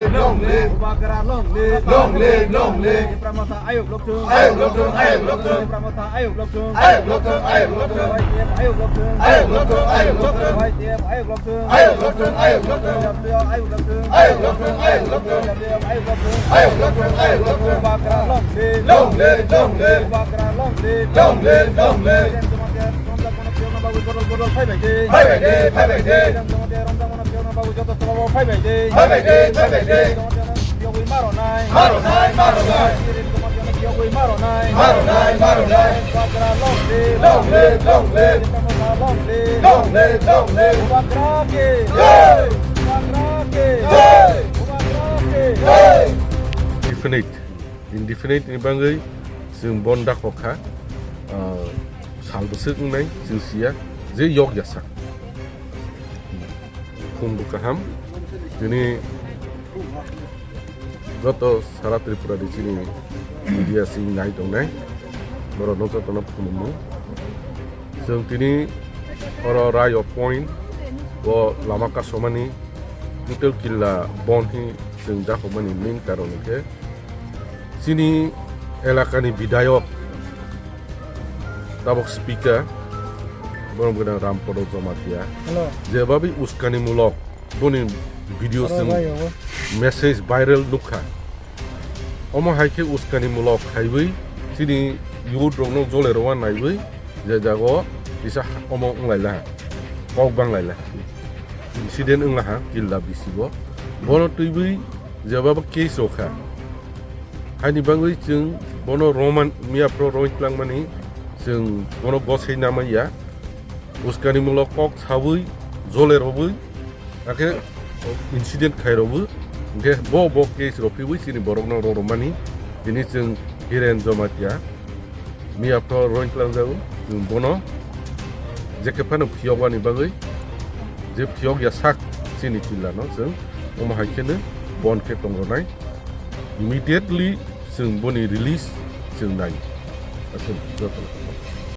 Long live, Ubakara long live, long live, long live. Pramata Ayub Loktung, Ayub Loktung, Ayub Loktung, Pramata Ayub Loktung, Ayub Loktung, Ayub Loktung, Ayub Loktung, Ayub Loktung, Ayub Loktung, Ayub Loktung, Ayub Loktung, Ayub Loktung, Ayub Loktung, Ayub Loktung, Ayub Loktung, Ayub Loktung, Ayub Loktung, Ayub Loktung. Ubakara long live, Long live, long live, Ubakara long live, long live, long live. Phai bảy đi, Phai bảy đi, phai bảy đi, phai bảy đi, phai bảy đi, phai bảy đi. Maro nai, Maro nai, maro nai, Maro nai, maro nai, maro nai. Ubakara long live, Long live, long live, long live, long live, long live. Ubakara ke, Hey, Ubakara ke, hey, Ubakara ke. hey. Indefinite ni bangai sing bonda kokha salbesek nai sing sia je yok yasak kundu kaham ini joto sarat Tripura di sini media sing nai dong nai moro nonton tono pumumu sing tini oro rayo point wo lamaka somani nitel killa bonhi sing dah komani main karon ke sini elakani bidayok tabok speaker borong gana rampodo zomatia Hello. jebabi uskani mulok boni video sing message viral nukha omo haike uskani mulok haiwi sini yud rongno jole rowan naiwi je jago isa omo nglaila kok bang laila insiden nglaha killa bisigo bono tuiwi jebaba case okha Hani bangui jeng bono roman mia pro roin klang mani jeng bono gosei nama ya uskani mulokok sabui jole robui ake incident khai robu ke bo case ropi wi sini borok no romani ini jeng hiren jomat ya mia pro roin klang jau jeng bono jeke pano phiog wani bangui je phiog ya sak sini killa no jeng omo haikene bon ke tongonai immediately sing boni release sing nai asin